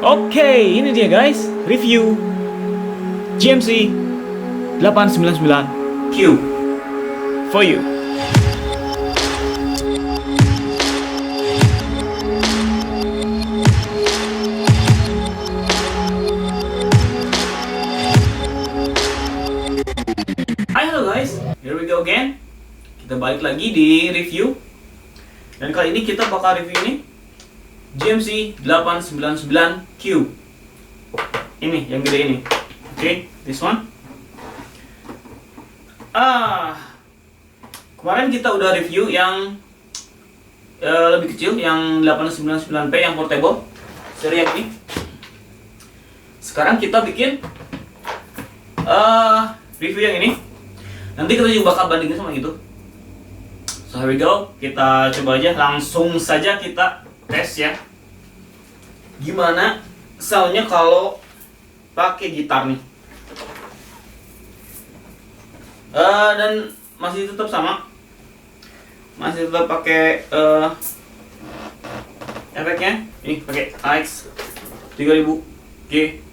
Oke, ini dia guys, review GMC 899Q for you. Hai, halo guys, here we go again. Kita balik lagi di review. Dan kali ini kita bakal review ini GMC 899Q. Ini yang gede ini. Oke, this one. Kemarin kita udah review yang lebih kecil, yang 899P yang portable, seri yang ini. Sekarang kita bikin review yang ini. Nanti kita juga bakal bandingin sama gitu. So here we go. Kita coba aja, langsung saja kita tes ya. Gimana soundnya kalau pakai gitar nih. Dan masih tetap sama. Masih tetap pakai efeknya. Ini pakai AX 3000G.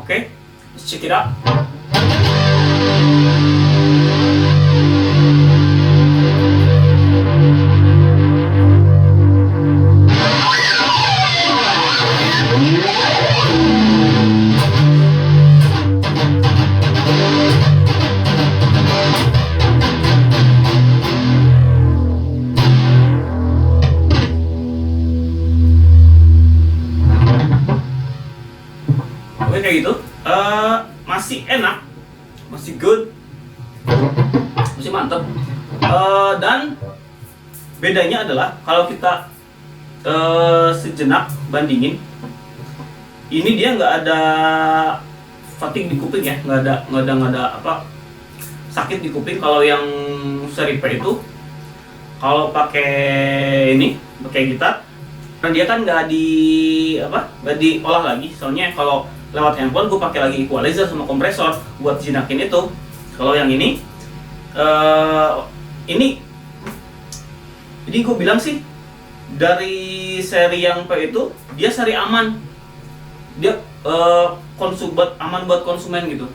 Okay, let's check it out. Oke, kayak gitu. Masih enak, masih good, masih mantap. Dan bedanya adalah kalau kita sejenak bandingin, ini dia nggak ada fatigue di kuping ya, nggak ada apa sakit di kuping. Kalau yang seri P itu, kalau pakai ini, pakai gitar, kan dia kan nggak diolah lagi. Soalnya kalau lewat handphone gue pakai lagi equalizer sama kompresor buat jenakin itu. Kalau yang ini jadi gue bilang sih, dari seri yang P itu dia seri aman, dia aman buat konsumen gitu.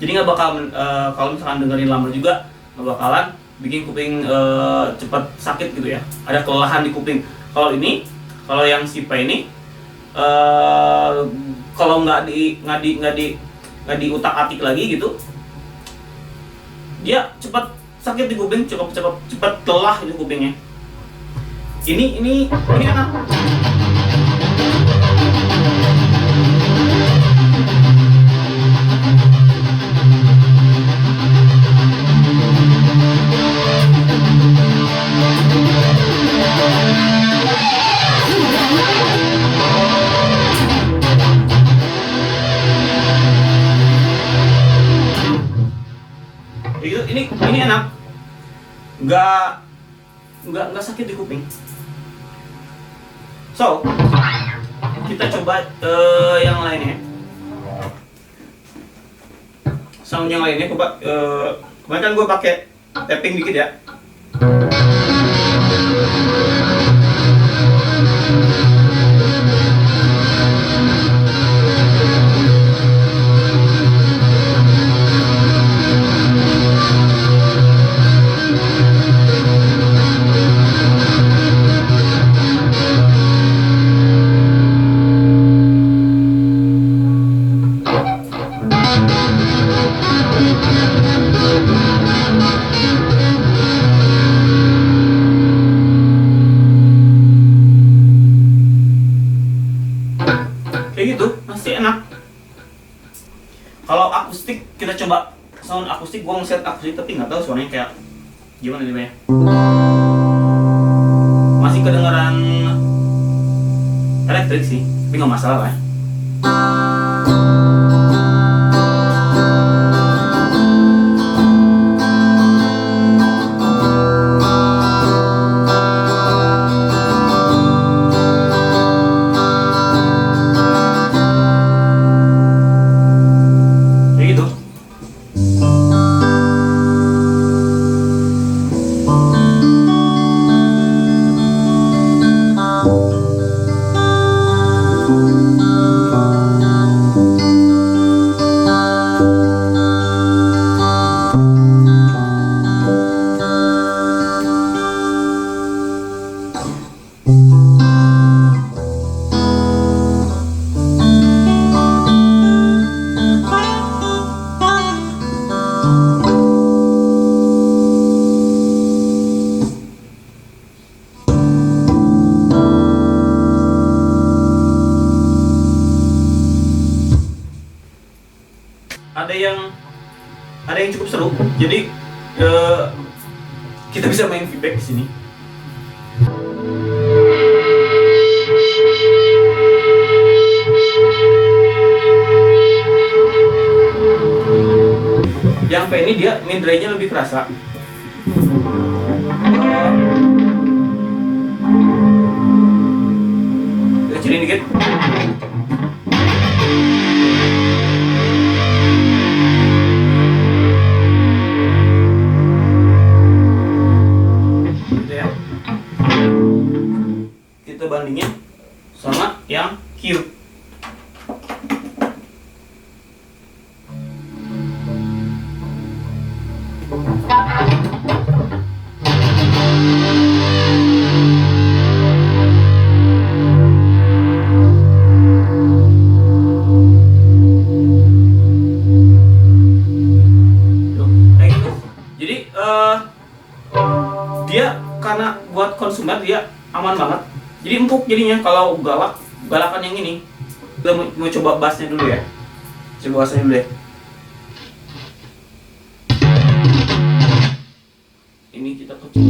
Jadi nggak bakal kalau misalkan dengerin lama juga nggak bakalan bikin kuping cepat sakit gitu ya, ada kelelahan di kuping. Kalau yang si P ini kalau nggak diutak-atik lagi gitu, dia cepat sakit di kuping, cepat lelah di kupingnya. Ini enak. Ini enak, nggak sakit di kuping. So kita coba yang lainnya, sound yang lainnya. Coba kemarin kan gue pakai tapping dikit ya. Kayak gitu, masih enak. Kalau akustik, kita coba sound akustik. Gua ngeset akustik tapi nggak tahu suaranya kayak gimana nih, Bang. Masih masih kedengaran elektrik sih, tapi nggak masalah lah. Kayak gitu. Ada yang cukup seru. Jadi kita bisa main feedback di sini. Yang P ini dia mid range-nya lebih kerasa. Kecilin dikit. Kita bandingin sama yang Q. Jadi dia karena buat konsumer dia aman banget. Jadi empuk jadinya. Kalau galakan yang ini. Kita mau coba bassnya dulu ya. Coba bassnya dulu ya. Ini kita kecil.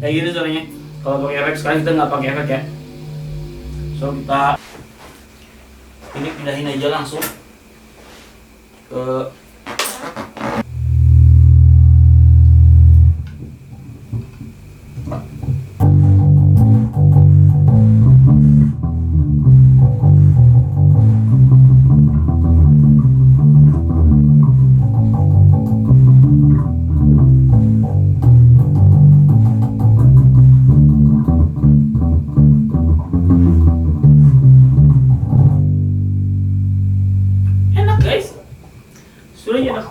Kayak gitu suaranya. Kalau pakai efek sekarang kita nggak pakai efek ya. So kita ini pindahin aja langsung ke suaranya enak.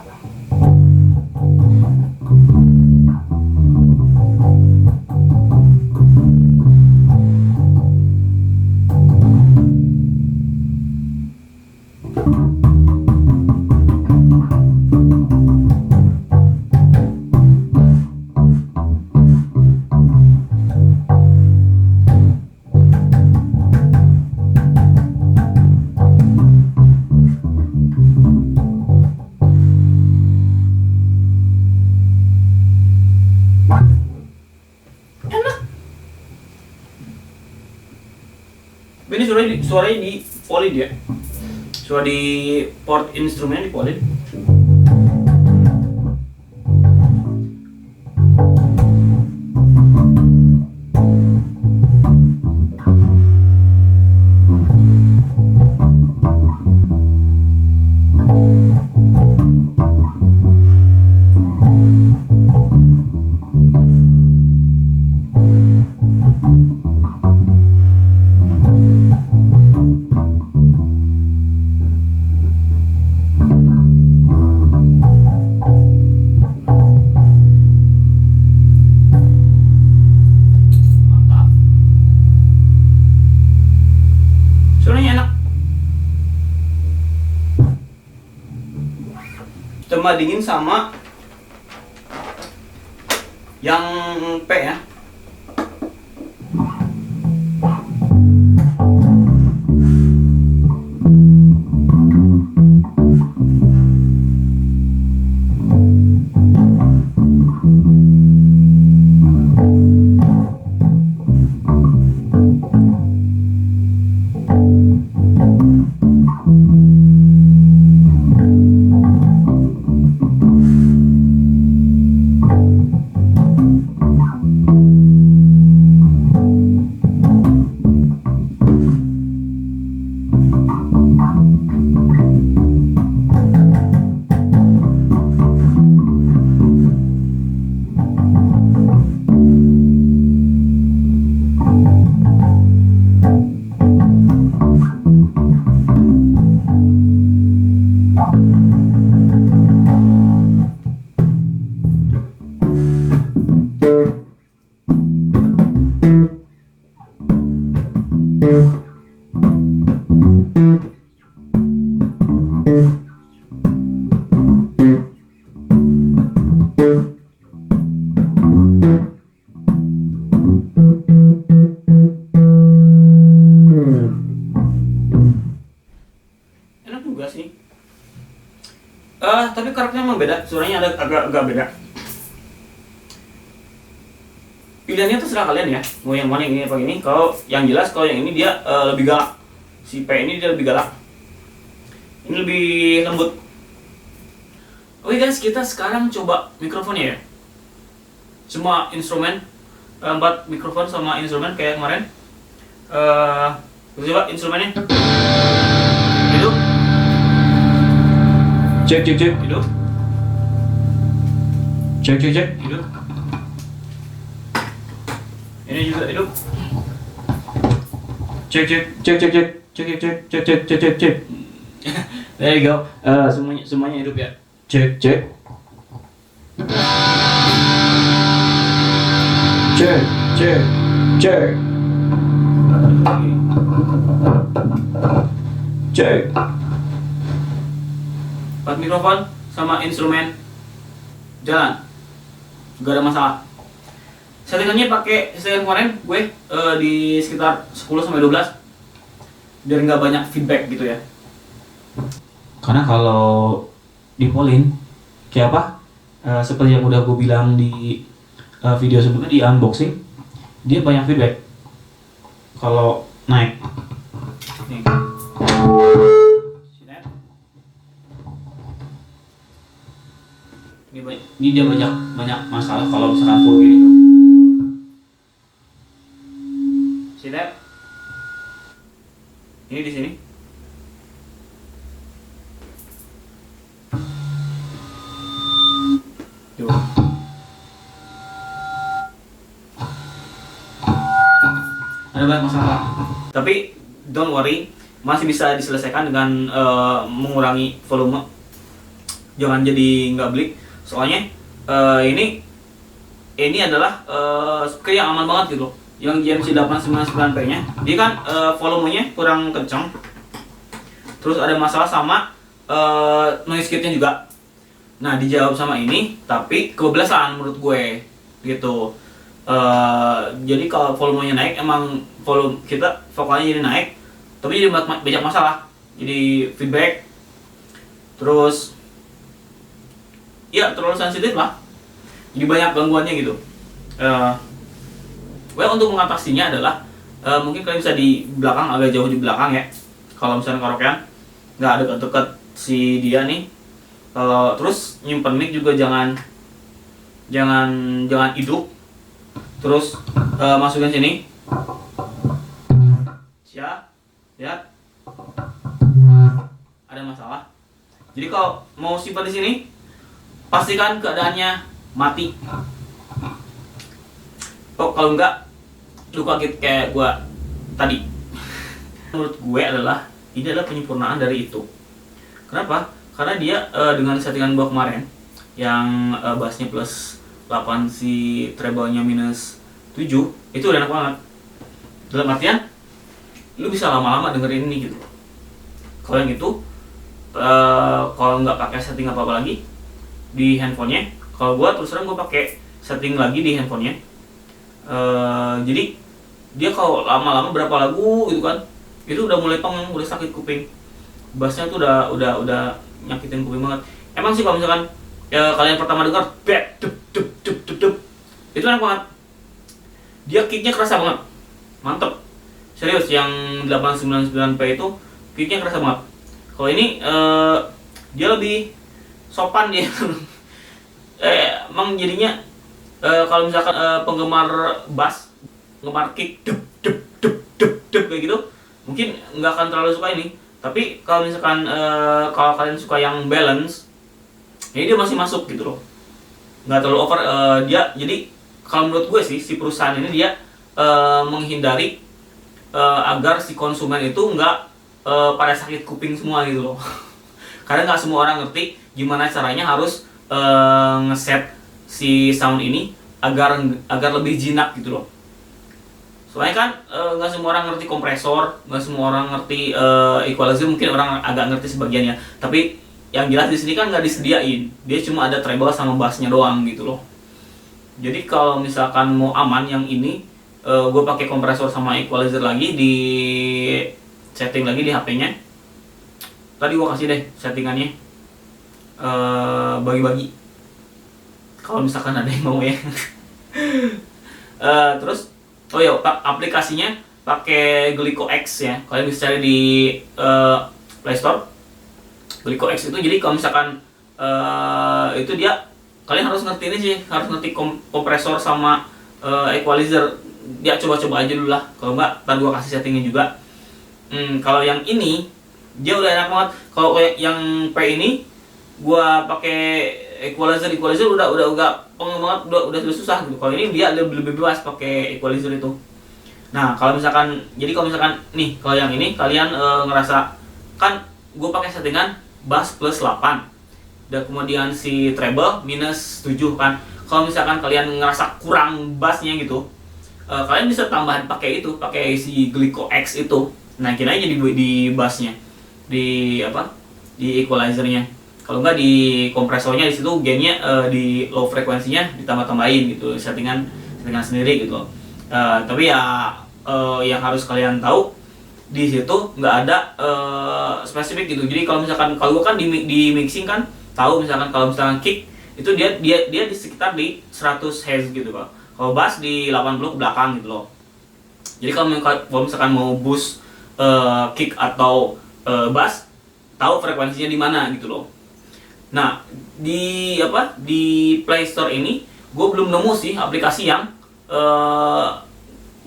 Ini suaranya di polin ya. Suara di port instrumen di polin. dingin sama yang P ya. Enak juga sih. Tapi karakternya emang beda, suaranya agak beda. Pilihannya terserah kalian ya, mau yang mana, yang ini apa ini. Kalau yang jelas, kalau yang ini dia lebih galak. Si P ini dia lebih galak. Ini lebih lembut. Oke guys, kita sekarang coba mikrofonnya ya. Semua instrumen, 4 mikrofon sama instrumen kayak kemarin. Kita coba instrumennya. Hidup. Cek. Hidup. Cek. Hidup. Ini juga hidup. Cek. There you go. Semuanya hidup ya. Cek. Cek. 4 mikrofon sama instrumen jalan. Gak ada masalah. Settingannya pakai settingan kemarin gue di sekitar 10 sampai 12 biar nggak banyak feedback gitu ya. Karena kalau di polling kayak apa? Seperti yang udah gue bilang di video sebelumnya di unboxing, dia banyak feedback kalau naik. Nih. Ini dia banyak masalah kalau misalkan full gini. See that? Ini di sini. Tuh. Ada banyak masalah. Tapi don't worry, masih bisa diselesaikan dengan mengurangi volume. Jangan jadi nggak beli. Soalnya ini adalah speaker yang aman banget gitu loh. Yang JMC 899P nya dia kan volumenya kurang kencang, terus ada masalah sama noise gate-nya juga. Nah dijawab sama ini, tapi kebablasan menurut gue gitu. Jadi kalau volumenya naik, emang volume kita vokalnya jadi naik, tapi jadi banyak masalah, jadi feedback, terus ya terlalu sensitif lah, jadi banyak gangguannya gitu. Untuk mengatasinya adalah mungkin kalian bisa di belakang, agak jauh di belakang ya. Kalau misalnya karaokean nggak ada deket si dia nih. Kalau terus nyimpen mic juga jangan hidup. Terus masukin sini. Siap, lihat. Ada masalah. Jadi kalau mau simpan di sini, pastikan keadaannya mati. Kalau enggak, lu kaget kayak gua tadi. Menurut gue ini adalah penyempurnaan dari itu. Kenapa? Karena dia dengan settingan gua kemarin yang bassnya plus 8, si treble-nya minus 7, itu udah enak banget. Dalam artian lu bisa lama-lama dengerin ini gitu. Kalau yang itu kalau nggak pakai setting apa-apa lagi, di handphonenya. Kalau gue terus terang gue pakai setting lagi di handphonenya. Jadi dia kalau lama-lama berapa lagu gitu kan, itu udah mulai pengen, udah sakit kuping. Bassnya tuh udah nyakitin kuping banget. Emang sih kalau misalkan kalian pertama dengar dup dup dup dup dup, itu enak banget. Dia kicknya kerasa banget, mantep. Serius, yang 899p itu kicknya kerasa banget. Kalau ini dia lebih sopan dia. Emang jadinya kalau misalkan penggemar bass, penggemar kick dup dup dup dup dup kayak gitu, mungkin nggak akan terlalu suka ini. Tapi kalau misalkan kalau kalian suka yang balance, ini dia masih masuk gitu loh, nggak terlalu over. Dia jadi kalau menurut gue sih, si perusahaan ini dia menghindari agar si konsumen itu nggak pada sakit kuping semua gitu loh. Karena nggak semua orang ngerti gimana caranya harus ngeset si sound ini agar lebih jinak gitu loh. Soalnya kan nggak semua orang ngerti kompresor, nggak semua orang ngerti equalizer, mungkin orang agak ngerti sebagiannya. Tapi yang jelas di sini kan nggak disediain, dia cuma ada treble sama bassnya doang gitu loh. Jadi kalau misalkan mau aman yang ini, gue pakai kompresor sama equalizer lagi, di setting lagi di HP-nya. Tadi gue kasih deh settingannya, bagi-bagi kalau misalkan ada yang mau ya. Terus oh ya, aplikasinya pakai Glico X ya, kalian bisa cari di Play Store. Glico X itu jadi kalau misalkan itu dia, kalian harus ngerti ini sih, harus ngerti kompresor sama equalizer. Dia coba-coba aja dulu lah, kalau enggak ntar gua kasih settingnya juga. Kalau yang ini dia udah enak banget. Kalau yang P ini gua pakai equalizer udah pengen banget, udah susah gitu. Kalau ini dia lebih bebas pakai equalizer itu. Nah kalau misalkan nih, kalau yang ini kalian ngerasa kan gue pakai settingan bass plus 8 dan kemudian si treble minus 7 kan. Kalau misalkan kalian ngerasa kurang bassnya gitu, kalian bisa tambahan pakai si Glico X itu, naikin aja di bassnya, di equalizernya. Kalau enggak di kompresornya, di situ gainnya di low frekuensinya ditambah-tambahin gitu, settingan sendiri gitu. Tapi ya yang harus kalian tahu di situ nggak ada spesifik gitu. Jadi kalau misalkan kalau gua kan di mixing kan tahu, misalkan kalau misalkan kick itu dia di sekitar di 100 Hz gitu Pak. Kalau bass di 80 ke belakang gitu loh. Jadi kalau misalkan mau boost kick atau bass, tahu frekuensinya di mana gitu loh. Nah, di Play Store ini gue belum nemu sih aplikasi yang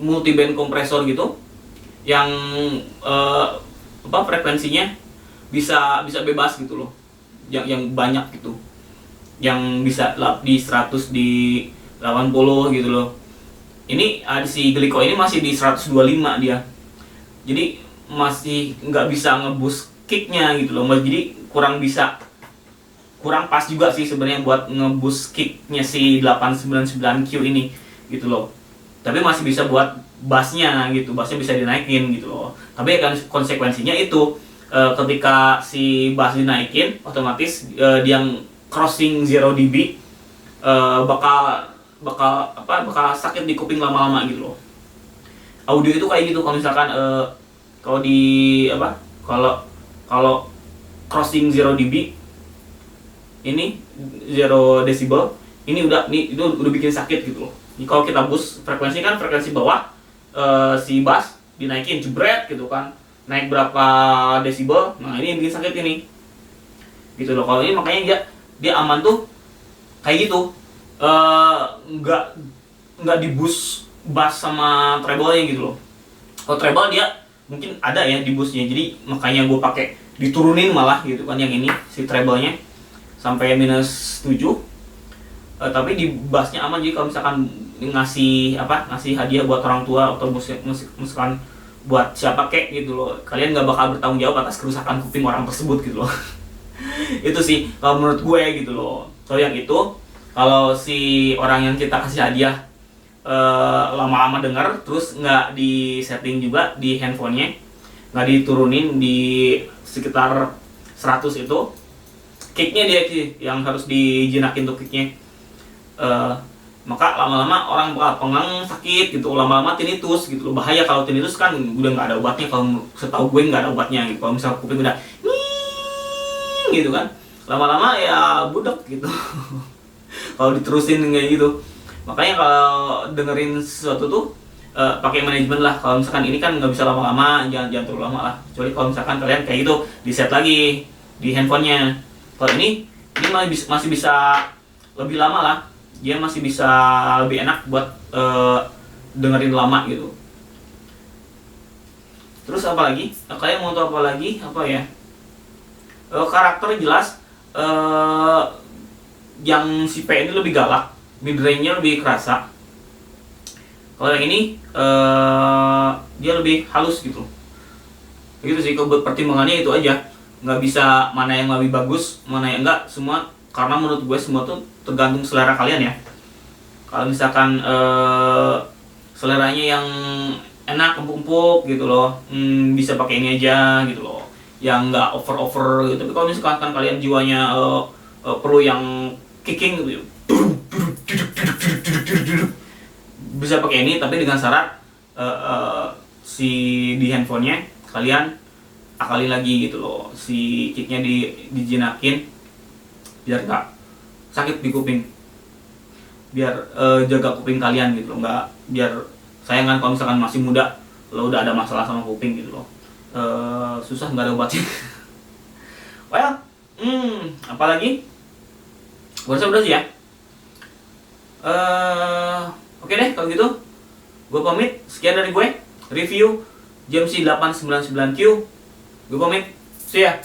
multi band kompresor gitu, yang frekuensinya bisa bebas gitu loh, yang banyak gitu, yang bisa di 100, di 80 gitu loh. Ini si Glico ini masih di 125 dia, jadi masih nggak bisa ngeboost kicknya gitu loh. Jadi kurang pas juga sih sebenarnya buat ngeboost kicknya si 899Q ini gitu loh. Tapi masih bisa buat bassnya gitu, bassnya bisa dinaikin gitu loh. Tapi kan konsekuensinya itu ketika si bass dinaikin, otomatis dia crossing 0 dB bakal sakit di kuping lama-lama gitu loh. Audio itu kayak gitu, kalau misalkan kalau crossing 0 dB ini 0 decibel ini udah bikin sakit gitu loh. Jadi kalau kita boost frekuensi kan, frekuensi bawah si bass dinaikin jebret gitu kan, naik berapa desibel, nah ini yang bikin sakit ini gitu loh. Kalau ini makanya dia aman tuh kayak gitu, nggak di boost bass sama treble-nya gitu loh. Kalau treble dia mungkin ada ya di boostnya, jadi makanya gue pakai diturunin malah gitu kan, yang ini si treble-nya sampai minus 7. Tapi di bassnya aman. Jadi kalau misalkan ngasih hadiah buat orang tua atau misalkan buat siapa kek gitu loh, kalian nggak bakal bertanggung jawab atas kerusakan kuping orang tersebut gitu loh. Itu sih kalau menurut gue gitu loh. So yang itu, kalau si orang yang kita kasih hadiah lama-lama denger terus nggak di setting juga di handphonenya, nggak diturunin di sekitar 100 itu, kicknya dia sih yang harus dijinakin tuh kicknya. Maka lama-lama orang bakal pengang, sakit gitu, lama-lama tinnitus gitu loh. Bahaya kalau tinnitus kan udah nggak ada obatnya, kalau setahu gue nggak ada obatnya gitu. Kalau misalnya kuping udah gitu kan, lama-lama ya budak gitu. Kalau diterusin kayak gitu. Makanya kalau dengerin sesuatu tuh pakai manajemen lah. Kalau misalkan ini kan nggak bisa lama-lama, jangan terlalu lama lah. Kecuali kalau misalkan kalian kayak gitu di set lagi di handphonenya. Kalau ini masih bisa lebih lama lah. Dia masih bisa lebih enak buat dengerin lama gitu. Terus apa lagi? Kalian mau tahu apa lagi? Apa ya? Karakter jelas. Yang si P ini lebih galak, mid range-nya lebih kerasa. Kalau yang ini dia lebih halus gitu. Begitu sih, kalau buat pertimbangannya itu aja. Nggak bisa mana yang lebih bagus, mana yang enggak, semua karena menurut gue semua tuh tergantung selera kalian ya. Kalau misalkan seleranya yang enak, empuk-empuk gitu loh, bisa pakai ini aja gitu loh, yang nggak over gitu. Tapi kalau misalkan kalian jiwanya perlu yang kicking gitu, bisa pakai ini, tapi dengan syarat si di handphonenya kalian akalin lagi gitu loh, si kicknya dijinakin biar gak sakit di kuping, biar jaga kuping kalian gitu loh, nggak biar sayang kan kalau misalkan masih muda lo udah ada masalah sama kuping gitu loh, susah nggak ada obatnya. Well, apalagi gue rasa udah sih ya. Oke deh kalau gitu, gue pamit. Sekian dari gue review JMC 899Q. Gue pamit, see ya.